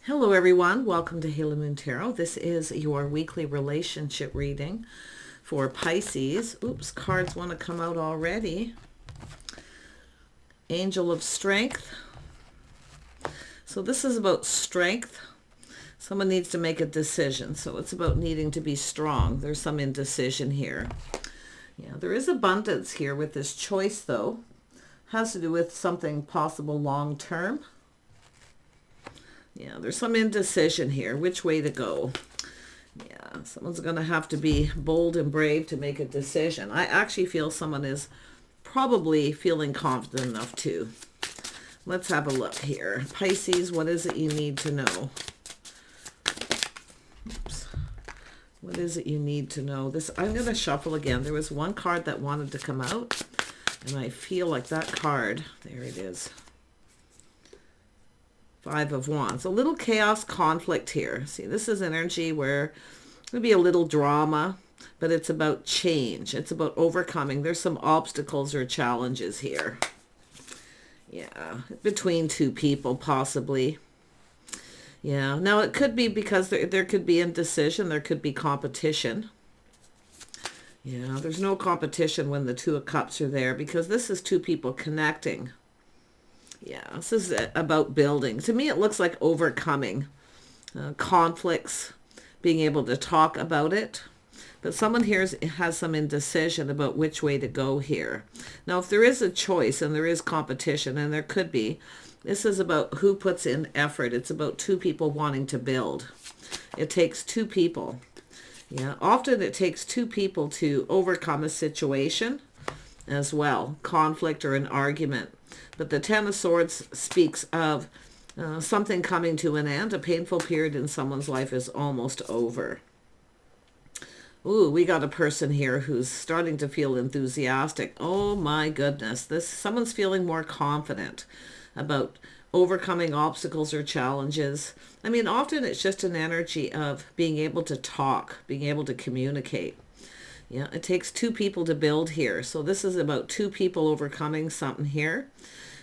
Hello everyone, welcome to Halo Moon Tarot. This is your weekly relationship reading for Pisces. Oops, cards want to come out already. Angel of Strength. So this is about strength. Someone needs to make a decision. So it's about needing to be strong. There's some indecision here. Yeah, there is abundance here with this choice though. Has to do with something possible long term. Yeah, there's some indecision here, which way to go. Yeah, someone's going to have to be bold and brave to make a decision. I actually feel someone is probably feeling confident enough to. Let's have a look here. Pisces, what is it you need to know? Oops. What is it you need to know? I'm going to shuffle again. There was one card that wanted to come out, and I feel like that card, there it is. Five of Wands. A little chaos, conflict here. See, this is energy where there'll be a little drama, but it's about change. It's about overcoming. There's some obstacles or challenges here. Yeah, between two people possibly. Yeah, now it could be because there could be indecision. There could be competition. Yeah, there's no competition when the Two of Cups are there because this is two people connecting. Yeah, this is about building. To me, it looks like overcoming conflicts, being able to talk about it. But someone here has some indecision about which way to go here. Now, if there is a choice and there is competition, and there could be, this is about who puts in effort. It's about two people wanting to build. It takes two people. Yeah, often it takes two people to overcome a situation as well, conflict or an argument. But the Ten of Swords speaks of something coming to an end. A painful period in someone's life is almost over. Ooh, we got a person here who's starting to feel enthusiastic. Oh my goodness. Someone's feeling more confident about overcoming obstacles or challenges. I mean, often it's just an energy of being able to talk, being able to communicate. Yeah, it takes two people to build here. So this is about two people overcoming something here.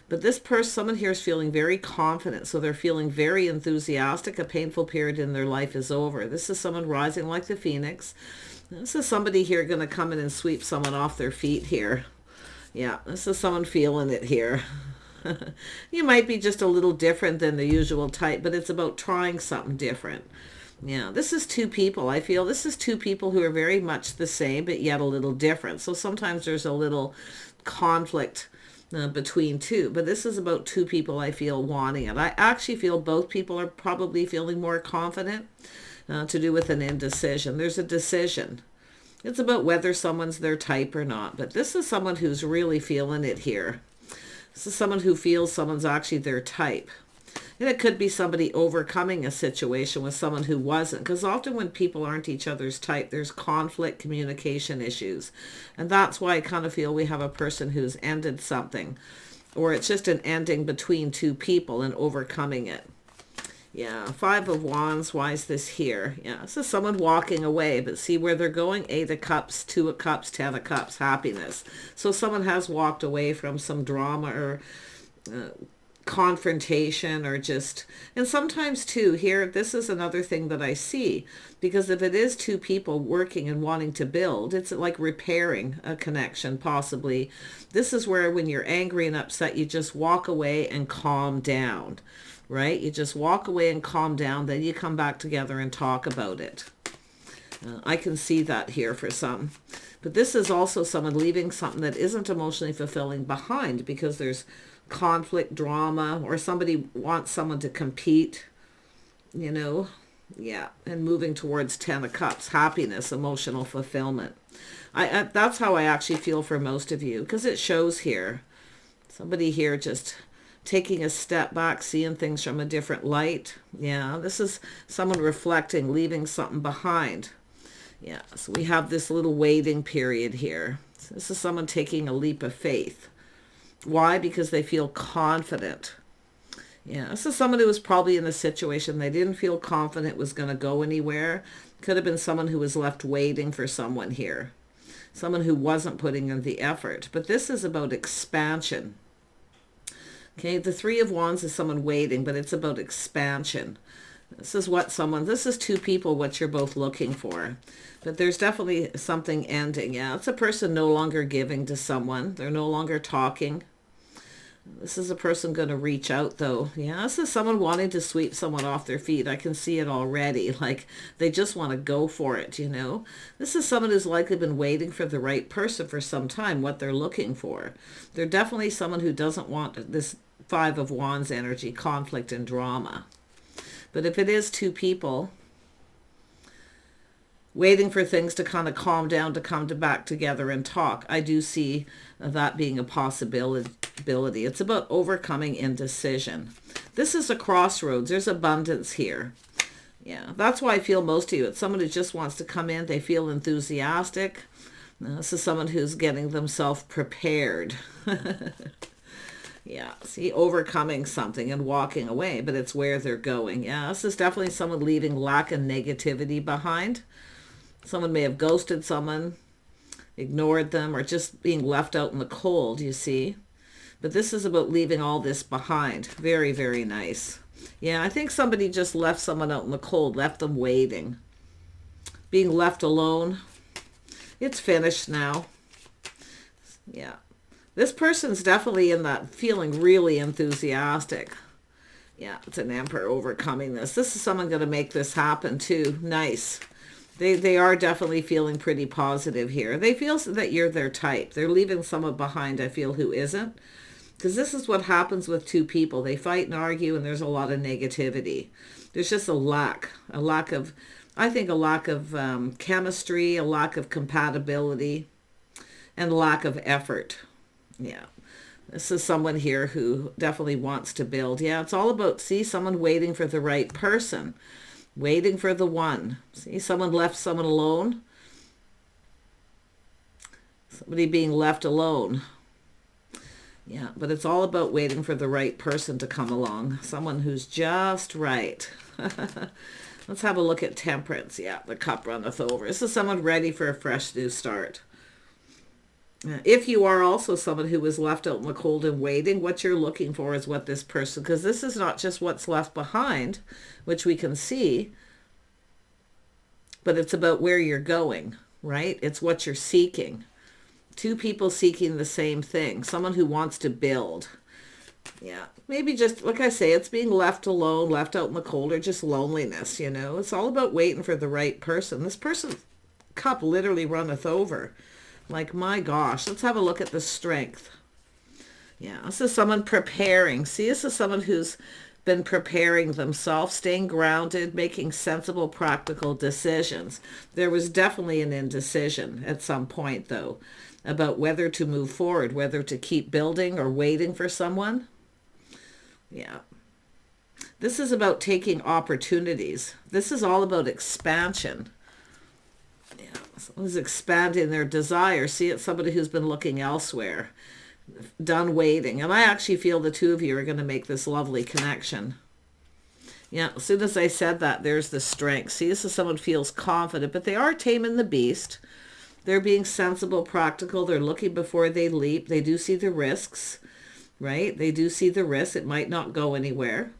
But this person, someone here is feeling very confident. So they're feeling very enthusiastic. A painful period in their life is over. This is someone rising like the phoenix. This is somebody here going to come in and sweep someone off their feet here. Yeah, this is someone feeling it here. You might be just a little different than the usual type, but it's about trying something different. Yeah, this is two people. I feel this is two people who are very much the same, but yet a little different. So sometimes there's a little conflict between two, but this is about two people I feel wanting it. I actually feel both people are probably feeling more confident to do with an indecision. There's a decision. It's about whether someone's their type or not, but this is someone who's really feeling it here. This is someone who feels someone's actually their type. And it could be somebody overcoming a situation with someone who wasn't. Because often when people aren't each other's type, there's conflict, communication issues. And that's why I kind of feel we have a person who's ended something. Or it's just an ending between two people and overcoming it. Yeah, Five of Wands, why is this here? Yeah, this is someone walking away, but see where they're going? Eight of Cups, Two of Cups, Ten of Cups, happiness. So someone has walked away from some drama or confrontation or just, and sometimes too here, this is another thing that I see, because if it is two people working and wanting to build, it's like repairing a connection possibly. This is where when you're angry and upset, you just walk away and calm down, right? You just walk away and calm down, then you come back together and talk about it. I can see that here for some. But this is also someone leaving something that isn't emotionally fulfilling behind because there's conflict, drama, or somebody wants someone to compete, you know. Yeah, and moving towards Ten of Cups, happiness, emotional fulfillment. That's how I actually feel for most of you, because it shows here. Somebody here just taking a step back, seeing things from a different light. Yeah, this is someone reflecting, leaving something behind. Yeah, so we have this little waiting period here. So this is someone taking a leap of faith. Why? Because they feel confident. Yeah, this is someone who was probably in a situation they didn't feel confident was going to go anywhere. Could have been someone who was left waiting for someone here. Someone who wasn't putting in the effort. But this is about expansion. Okay, the Three of Wands is someone waiting, but it's about expansion. This is two people, what you're both looking for. But there's definitely something ending. Yeah, it's a person no longer giving to someone. They're no longer talking. This is a person going to reach out, though. Yeah, this is someone wanting to sweep someone off their feet. I can see it already. Like, they just want to go for it, you know. This is someone who's likely been waiting for the right person for some time, what they're looking for. They're definitely someone who doesn't want this Five of Wands energy, conflict and drama. But if it is two people waiting for things to kind of calm down, to come back together and talk, I do see that being a possibility. It's about overcoming indecision. This is a crossroads. There's abundance here. Yeah, that's why I feel most of you. It's someone who just wants to come in. They feel enthusiastic. This is someone who's getting themselves prepared. Yeah, see, overcoming something and walking away, but it's where they're going. Yeah, this is definitely someone leaving lack and negativity behind. Someone may have ghosted someone, ignored them, or just being left out in the cold, you see. But this is about leaving all this behind. Very, very nice. Yeah, I think somebody just left someone out in the cold, left them waiting. Being left alone. It's finished now. Yeah. This person's definitely in that feeling really enthusiastic. Yeah, it's an Emperor overcoming this. This is someone going to make this happen too. Nice. They are definitely feeling pretty positive here. They feel that you're their type. They're leaving someone behind, I feel, who isn't. Because this is what happens with two people. They fight and argue, and there's a lot of negativity. There's just a lack of, I think, a lack of chemistry, a lack of compatibility, and lack of effort. Yeah. This is someone here who definitely wants to build. Yeah, it's all about, see, someone waiting for the right person. Waiting for the one. See, someone left someone alone. Somebody being left alone. Yeah, but it's all about waiting for the right person to come along. Someone who's just right. Let's have a look at Temperance. Yeah, the cup runneth over. This is someone ready for a fresh new start. If you are also someone who was left out in the cold and waiting, what you're looking for is what this person, because this is not just what's left behind, which we can see, but it's about where you're going, right? It's what you're seeking. Two people seeking the same thing. Someone who wants to build. Yeah, maybe just, like I say, it's being left alone, left out in the cold, or just loneliness, you know? It's all about waiting for the right person. This person's cup literally runneth over. Like, my gosh, let's have a look at the Strength. Yeah, this is someone preparing. See, this is someone who's been preparing themselves, staying grounded, making sensible, practical decisions. There was definitely an indecision at some point, though, about whether to move forward, whether to keep building or waiting for someone. Yeah. This is about taking opportunities. This is all about expansion. Someone's expanding their desire. See, it's somebody who's been looking elsewhere, done waiting. And I actually feel the two of you are going to make this lovely connection. Yeah, as soon as I said that, there's the Strength. See, this is someone who feels confident, but they are taming the beast. They're being sensible, practical. They're looking before they leap. They do see the risks, right? They do see the risks. It might not go anywhere.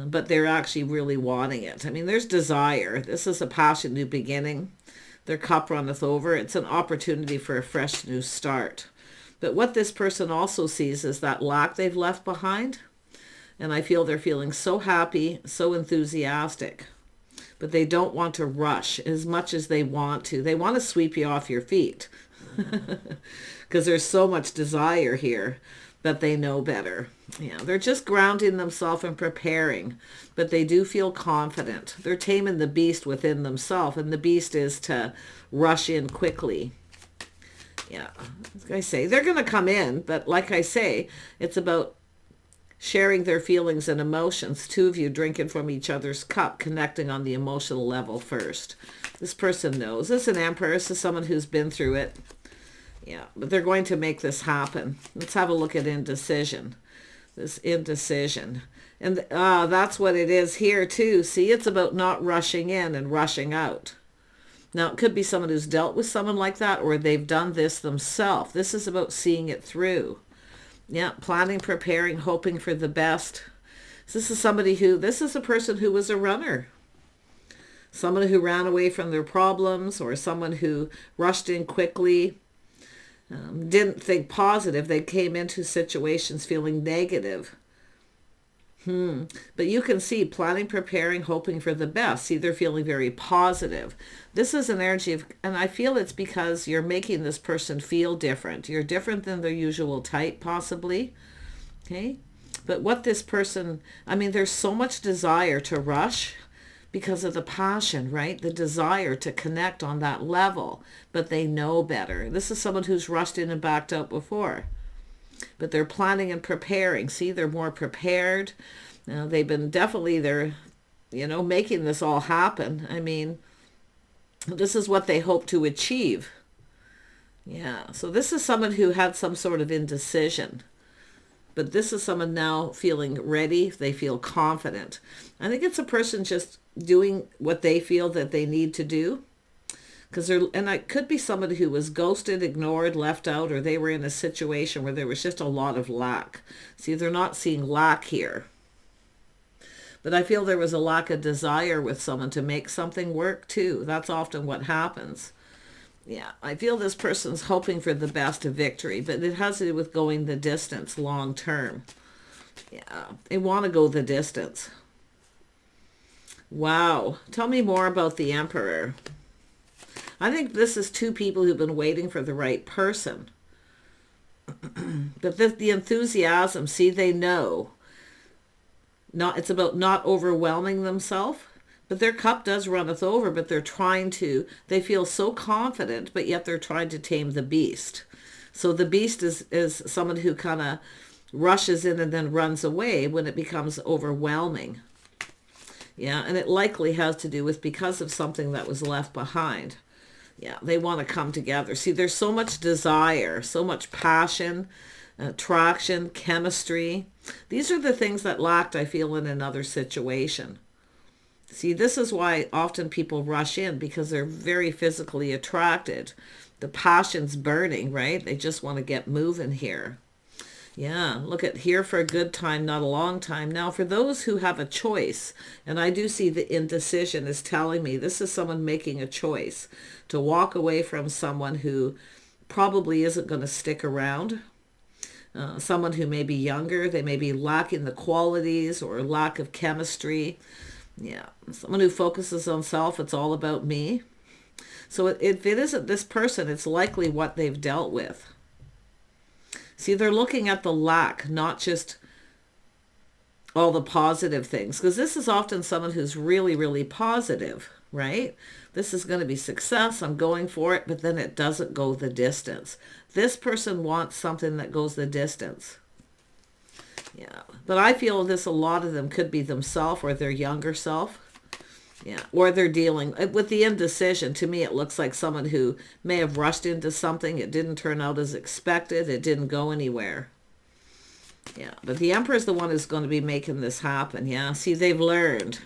But they're actually really wanting it. I mean, there's desire. This is a passion new beginning. Their cup runneth over. It's an opportunity for a fresh new start. But what this person also sees is that lack they've left behind. And I feel they're feeling so happy, so enthusiastic. But they don't want to rush as much as they want to. They want to sweep you off your feet. Because there's so much desire here. But they know better. Yeah, they're just grounding themselves and preparing, but they do feel confident. They're taming the beast within themselves, and the beast is to rush in quickly. Yeah, like I say, they're going to come in, but like I say, it's about sharing their feelings and emotions. Two of you drinking from each other's cup, connecting on the emotional level first. This person knows. This is an Emperor. This is someone who's been through it. Yeah, but they're going to make this happen. Let's have a look at indecision. This indecision. And that's what it is here too. See, it's about not rushing in and rushing out. Now, it could be someone who's dealt with someone like that, or they've done this themselves. This is about seeing it through. Yeah, planning, preparing, hoping for the best. This is somebody who, this is a person who was a runner. Someone who ran away from their problems, or someone who rushed in quickly, didn't think positive. They came into situations feeling negative. But you can see planning, preparing, hoping for the best. See, they're feeling very positive. This is an energy of, and I feel it's because you're making this person feel different. You're different than their usual type, possibly. Okay? But what this person, I mean, there's so much desire to rush because of the passion, right? The desire to connect on that level, but they know better. This is someone who's rushed in and backed out before. But they're planning and preparing. See, they're more prepared. They've been definitely, they're, making this all happen. I mean, this is what they hope to achieve. Yeah, so this is someone who had some sort of indecision. But this is someone now feeling ready. They feel confident. I think it's a person just doing what they feel that they need to do. And it could be somebody who was ghosted, ignored, left out, or they were in a situation where there was just a lot of lack. See, they're not seeing lack here. But I feel there was a lack of desire with someone to make something work too. That's often what happens. Yeah, I feel this person's hoping for the best of victory, but it has to do with going the distance long term. Yeah, they want to go the distance. Wow. Tell me more about the Emperor. I think this is two people who've been waiting for the right person. But the enthusiasm, see, they know. It's about not overwhelming themselves. But their cup does runneth over, but they feel so confident, but yet they're trying to tame the beast. So the beast is someone who kind of rushes in and then runs away when it becomes overwhelming. Yeah, and it likely has to do with because of something that was left behind. Yeah, they want to come together. See, there's so much desire, so much passion, attraction, chemistry. These are the things that lacked, I feel, in another situation. See, this is why often people rush in, because they're very physically attracted. The passion's burning, right? They just want to get moving here. Yeah, look at here for a good time, not a long time. Now, for those who have a choice, and I do see the indecision is telling me this is someone making a choice to walk away from someone who probably isn't going to stick around. Someone who may be younger, they may be lacking the qualities or lack of chemistry. Yeah, someone who focuses on self, it's all about me. So if it isn't this person, it's likely what they've dealt with. See, they're looking at the lack, not just all the positive things. Because this is often someone who's really, really positive, right? This is going to be success. I'm going for it, but then it doesn't go the distance. This person wants something that goes the distance. Yeah, but I feel a lot of them could be themselves or their younger self. Yeah, or they're dealing with the indecision. To me, it looks like someone who may have rushed into something. It didn't turn out as expected. It didn't go anywhere. Yeah, but the Emperor is the one who's going to be making this happen. Yeah, see, they've learned.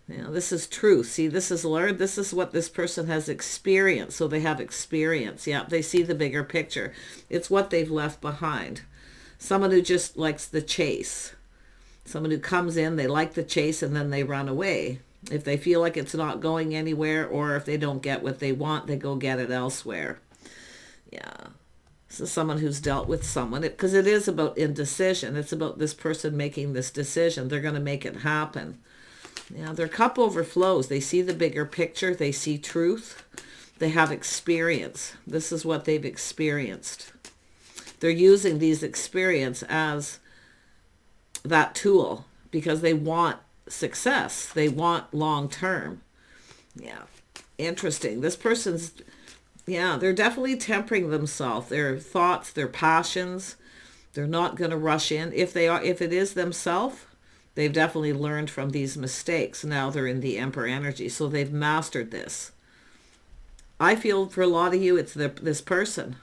This is truth. See, this is learned. This is what this person has experienced. So they have experience. Yeah, they see the bigger picture. It's what they've left behind. Someone who just likes the chase. Someone who comes in, they like the chase, and then they run away. If they feel like it's not going anywhere, or if they don't get what they want, they go get it elsewhere. Yeah. This is someone who's dealt with someone, because it is about indecision. It's about this person making this decision. They're going to make it happen. Yeah, their cup overflows. They see the bigger picture. They see truth. They have experience. This is what they've experienced. They're using these experience as that tool because they want success. They want long term. Yeah. Interesting. This person's, they're definitely tempering themselves. Their thoughts, their passions. They're not going to rush in. If it is themselves, they've definitely learned from these mistakes. Now they're in the Emperor energy. So they've mastered this. I feel for a lot of you, it's this person.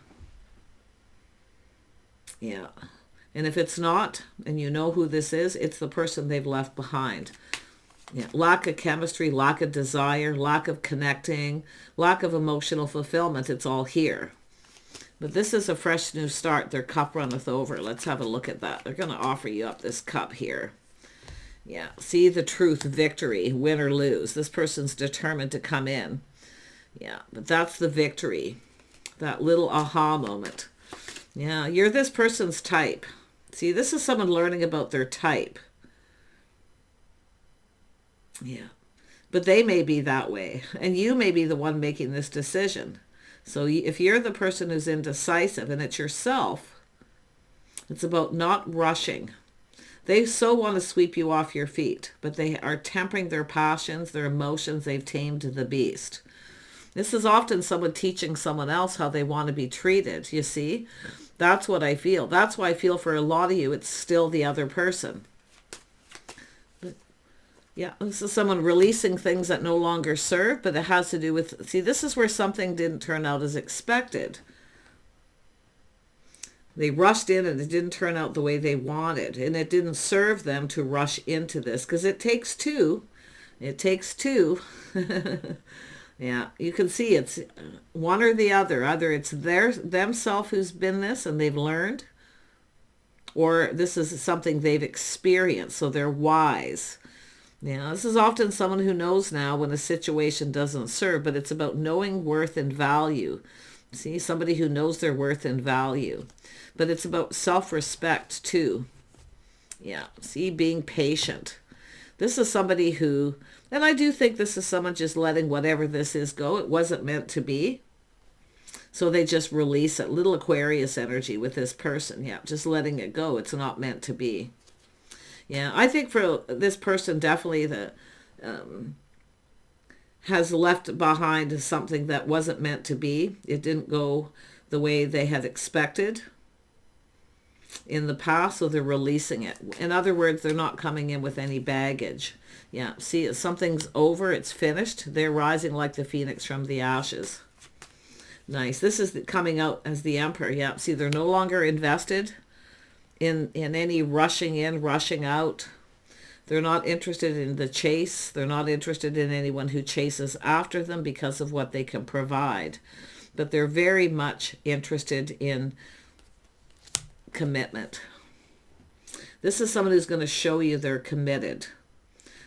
Yeah. And if it's not, and you know who this is, it's the person they've left behind. Yeah. Lack of chemistry, lack of desire, lack of connecting, lack of emotional fulfillment. It's all here. But this is a fresh new start. Their cup runneth over. Let's have a look at that. They're going to offer you up this cup here. Yeah, see the truth, victory, win or lose. This person's determined to come in. Yeah, but that's the victory. That little aha moment. Yeah, you're this person's type. See, this is someone learning about their type. Yeah, but they may be that way, and you may be the one making this decision. So if you're the person who's indecisive and it's yourself, it's about not rushing. They so want to sweep you off your feet, but they are tempering their passions, their emotions. They've tamed the beast. This is often someone teaching someone else how they want to be treated, you see? That's what I feel. That's why I feel for a lot of you, it's still the other person. But yeah, this is someone releasing things that no longer serve, but it has to do with, see, this is where something didn't turn out as expected. They rushed in and it didn't turn out the way they wanted. And it didn't serve them to rush into this because it takes two. It takes two. Yeah, you can see it's one or the other. Either it's themselves who's been this and they've learned, or this is something they've experienced, so they're wise. Yeah, this is often someone who knows now when a situation doesn't serve, but it's about knowing worth and value. See, somebody who knows their worth and value. But it's about self-respect too. Yeah, see, being patient. This is somebody who, and I do think this is someone just letting whatever this is go. It wasn't meant to be. So they just release it. Little Aquarius energy with this person. Yeah, just letting it go. It's not meant to be. Yeah, I think for this person, definitely has left behind something that wasn't meant to be. It didn't go the way they had expected in the past, so they're releasing it. In other words, they're not coming in with any baggage. Yeah, see, something's over, it's finished. They're rising like the phoenix from the ashes. Nice. This is coming out as the Emperor. Yeah, see, they're no longer invested in any rushing in, rushing out. They're not interested in the chase. They're not interested in anyone who chases after them because of what they can provide. But they're very much interested in commitment. This is someone who's going to show you they're committed.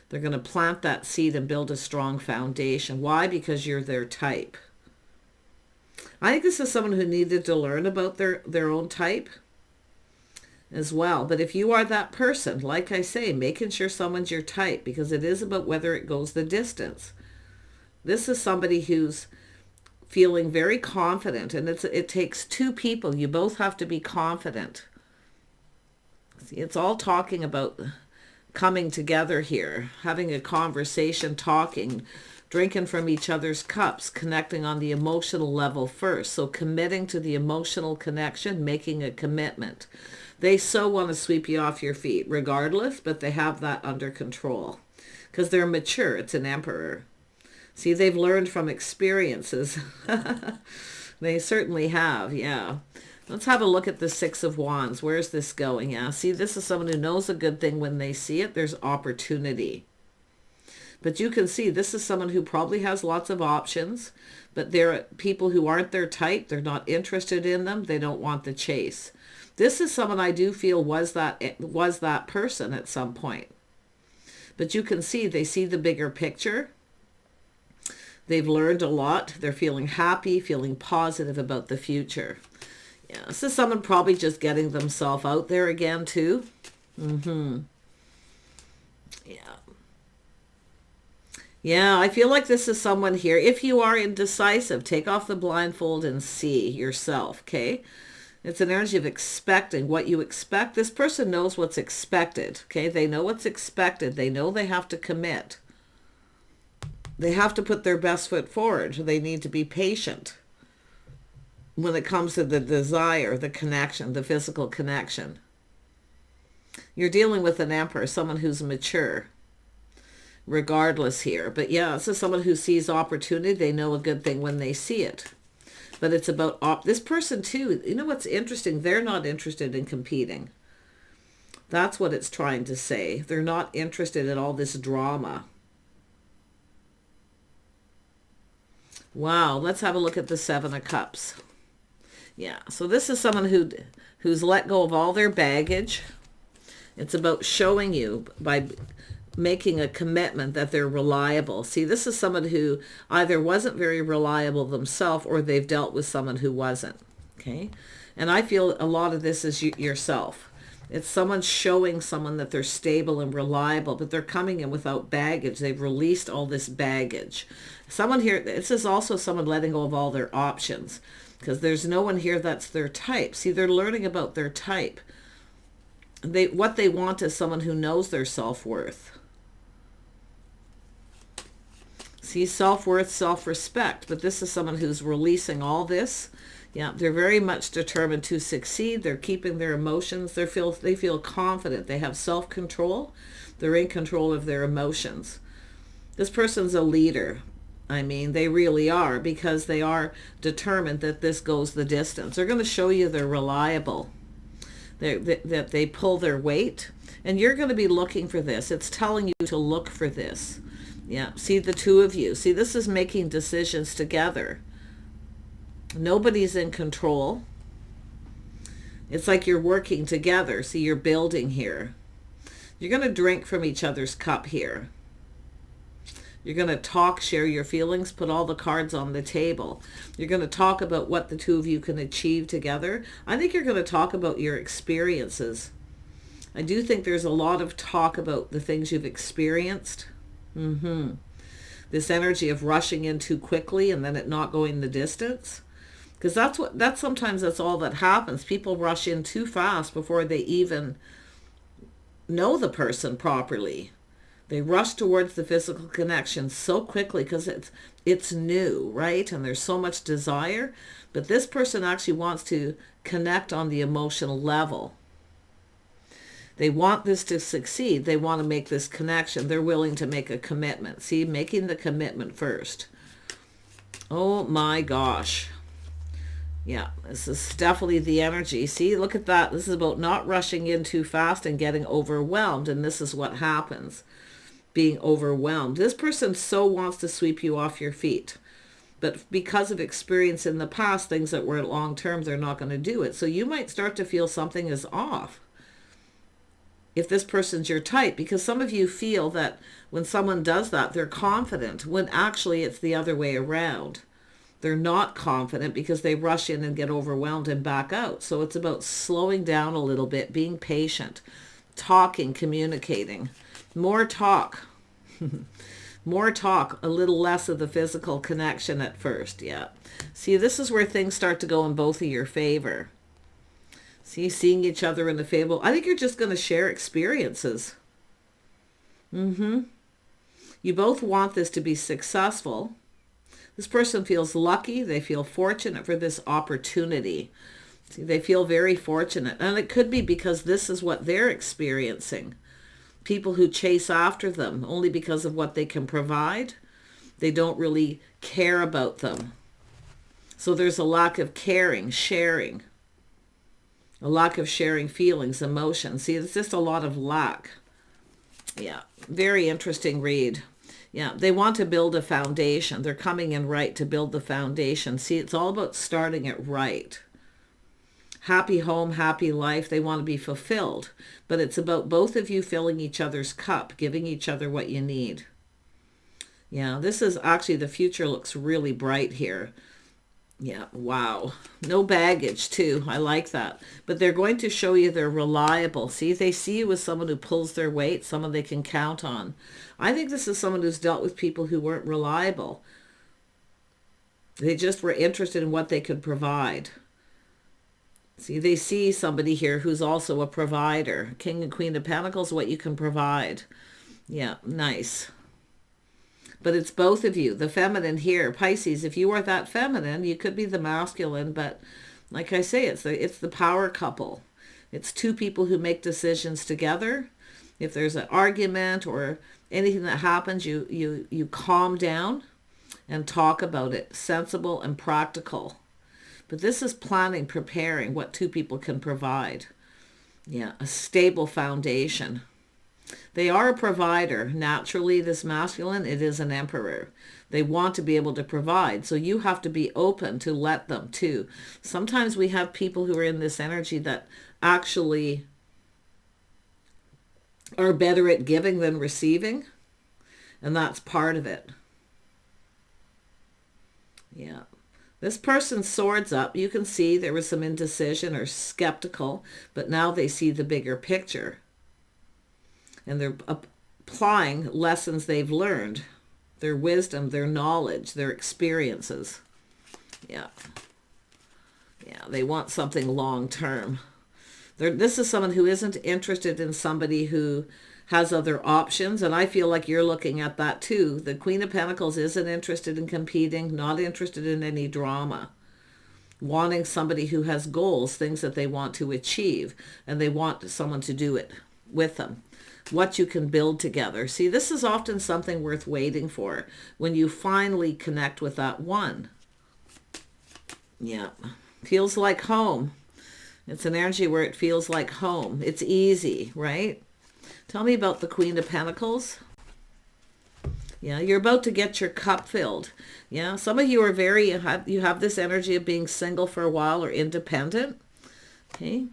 They're going to plant that seed and build a strong foundation. Why? Because you're their type. I think this is someone who needed to learn about their own type as well. But if you are that person, like I say, making sure someone's your type, because it is about whether it goes the distance. This is somebody who's feeling very confident, and it takes two people. You both have to be confident. See, it's all talking about coming together here, having a conversation, talking, drinking from each other's cups, connecting on the emotional level first. So committing to the emotional connection, making a commitment. They so want to sweep you off your feet regardless, but they have that under control because they're mature. It's an Emperor. See, they've learned from experiences. They certainly have, yeah. Let's have a look at the Six of Wands. Where's this going? Yeah, see, this is someone who knows a good thing when they see it. There's opportunity. But you can see this is someone who probably has lots of options, but they're people who aren't their type. They're not interested in them. They don't want the chase. This is someone I do feel was that person at some point. But you can see they see the bigger picture. They've learned a lot. They're feeling happy, feeling positive about the future. Yeah, this is someone probably just getting themselves out there again too. Yeah. Yeah, I feel like this is someone here. If you are indecisive, take off the blindfold and see yourself, okay? It's an energy of expecting what you expect. This person knows what's expected, okay? They know what's expected. They know they have to commit. They have to put their best foot forward. They need to be patient when it comes to the desire, the connection, the physical connection. You're dealing with an Emperor, someone who's mature, regardless here. But yeah, this is someone who sees opportunity. They know a good thing when they see it. But it's about this person too. You know what's interesting? They're not interested in competing. That's what it's trying to say. They're not interested in all this drama. Wow, let's have a look at the Seven of Cups. Yeah, so this is someone who's let go of all their baggage. It's about showing you by making a commitment that they're reliable. See, this is someone who either wasn't very reliable themselves or they've dealt with someone who wasn't. Okay. And I feel a lot of this is yourself. It's someone showing someone that they're stable and reliable, but they're coming in without baggage. They've released all this baggage. Someone here, this is also someone letting go of all their options, because there's no one here that's their type. See, they're learning about their type. What they want is someone who knows their self-worth. See, self-worth, self-respect. But this is someone who's releasing all this. Yeah, they're very much determined to succeed. They're keeping their emotions. They feel confident. They have self-control. They're in control of their emotions. This person's a leader. I mean, they really are, because they are determined that this goes the distance. They're going to show you they're reliable, that they pull their weight. And you're going to be looking for this. It's telling you to look for this. Yeah, see, the two of you. See, this is making decisions together. Nobody's in control. It's like you're working together. See, you're building here. You're going to drink from each other's cup here. You're going to talk, share your feelings, put all the cards on the table. You're going to talk about what the two of you can achieve together. I think you're going to talk about your experiences. I do think there's a lot of talk about the things you've experienced. This energy of rushing in too quickly and then it not going the distance. Because sometimes that's all that happens. People rush in too fast before they even know the person properly. They rush towards the physical connection so quickly because it's new, right? And there's so much desire. But this person actually wants to connect on the emotional level. They want this to succeed. They want to make this connection. They're willing to make a commitment. See, making the commitment first. Oh my gosh. Yeah, this is definitely the energy. See, look at that. This is about not rushing in too fast and getting overwhelmed. And this is what happens. Being overwhelmed. This person so wants to sweep you off your feet. But because of experience in the past, things that were long term, they're not going to do it. So you might start to feel something is off. If this person's your type, because some of you feel that when someone does that, they're confident, when actually it's the other way around. They're not confident because they rush in and get overwhelmed and back out. So it's about slowing down a little bit, being patient, talking, communicating. More talk. More talk, a little less of the physical connection at first. Yeah. See, this is where things start to go in both of your favor. See, seeing each other in the fable. I think you're just going to share experiences. You both want this to be successful. This person feels lucky. They feel fortunate for this opportunity. See, they feel very fortunate. And it could be because this is what they're experiencing. People who chase after them only because of what they can provide. They don't really care about them. So there's a lack of caring, sharing. A lack of sharing feelings, emotions. See, it's just a lot of lack. Yeah, very interesting read. Yeah, they want to build a foundation. They're coming in right to build the foundation. See, it's all about starting it right. Happy home, happy life. They want to be fulfilled. But it's about both of you filling each other's cup, giving each other what you need. Yeah, this is actually, the future looks really bright here. Yeah, wow. No baggage, too. I like that. But they're going to show you they're reliable. See, they see you as someone who pulls their weight, someone they can count on. I think this is someone who's dealt with people who weren't reliable. They just were interested in what they could provide. See, they see somebody here who's also a provider. King and Queen of Pentacles, what you can provide. Yeah, nice. But it's both of you. The feminine here, Pisces, if you are that feminine, you could be the masculine, but like I say, it's the power couple. It's two people who make decisions together. If there's an argument or anything that happens, you calm down and talk about it. Sensible and practical. But this is planning, preparing what two people can provide. Yeah, a stable foundation. They are a provider. Naturally, this masculine, it is an emperor. They want to be able to provide. So you have to be open to let them too. Sometimes we have people who are in this energy that actually are better at giving than receiving. And that's part of it. Yeah. This person's swords up. You can see there was some indecision or skeptical, but now they see the bigger picture. And they're applying lessons they've learned, their wisdom, their knowledge, their experiences. Yeah. Yeah, they want something long term. This is someone who isn't interested in somebody who has other options, and I feel like you're looking at that too. The Queen of Pentacles isn't interested in competing, not interested in any drama, wanting somebody who has goals, things that they want to achieve, and they want someone to do it with them. What you can build together. See, this is often something worth waiting for when you finally connect with that one. Yeah. Feels like home. It's an energy where it feels like home. It's easy, right? Tell me about the Queen of Pentacles. Yeah, you're about to get your cup filled. Yeah, some of you are you have this energy of being single for a while or independent. Okay.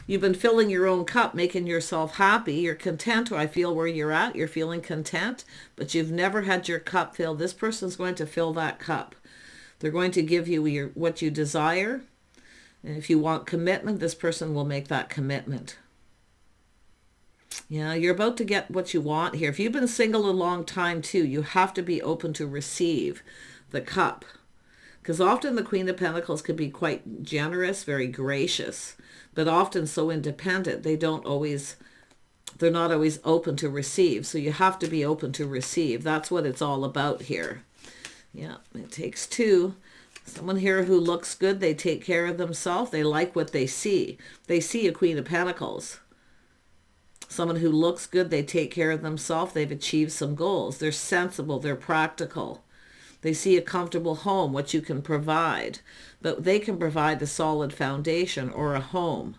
You've been filling your own cup, making yourself happy. You're content, or I feel where you're at. You're feeling content, but you've never had your cup filled. This person's going to fill that cup. They're going to give you what you desire. And if you want commitment, this person will make that commitment. Yeah, you're about to get what you want here. If you've been single a long time too, you have to be open to receive the cup. Because often the Queen of Pentacles can be quite generous, very gracious, but often so independent, they're not always open to receive. So you have to be open to receive. That's what it's all about here. Yeah, it takes two. Someone here who looks good, they take care of themselves. They like what they see. They see a Queen of Pentacles. Someone who looks good, they take care of themselves. They've achieved some goals. They're sensible. They're practical. They see a comfortable home, what you can provide. But they can provide a solid foundation or a home.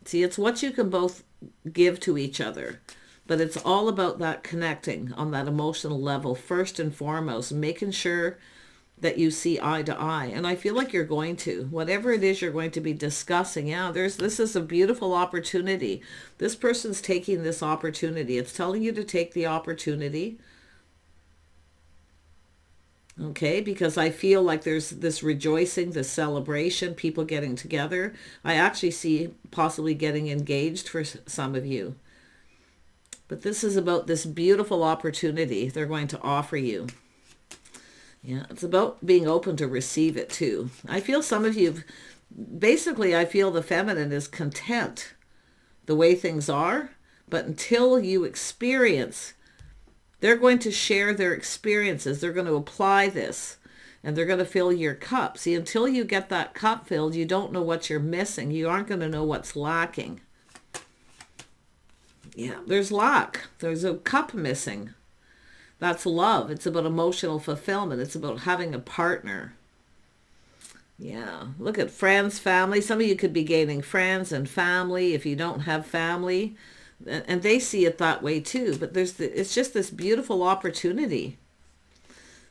See, it's what you can both give to each other. But it's all about that connecting on that emotional level, first and foremost, making sure that you see eye to eye. And I feel like you're going to. Whatever it is you're going to be discussing, yeah, this is a beautiful opportunity. This person's taking this opportunity. It's telling you to take the opportunity. Okay, because I feel like there's this rejoicing, this celebration, people getting together. I actually see possibly getting engaged for some of you. But this is about this beautiful opportunity they're going to offer you. Yeah, it's about being open to receive it too. I feel some of you, basically I feel the feminine is content the way things are, but until you experience, they're going to share their experiences. They're going to apply this and they're going to fill your cup. See, until you get that cup filled, you don't know what you're missing. You aren't going to know what's lacking. Yeah, there's lack. There's a cup missing. That's love. It's about emotional fulfillment. It's about having a partner. Yeah. Look at friends, family. Some of you could be gaining friends and family if you don't have family. And they see it that way too. But it's just this beautiful opportunity.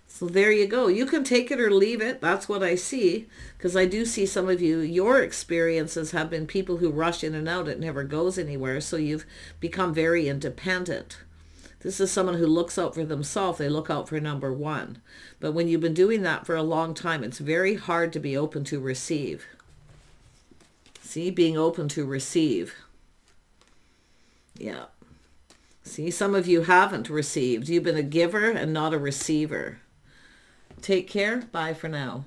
So there you go. You can take it or leave it. That's what I see. Because I do see some of you, your experiences have been people who rush in and out. It never goes anywhere. So you've become very independent. This is someone who looks out for themselves. They look out for number one. But when you've been doing that for a long time, it's very hard to be open to receive. See, being open to receive. Yeah. See, some of you haven't received. You've been a giver and not a receiver. Take care. Bye for now.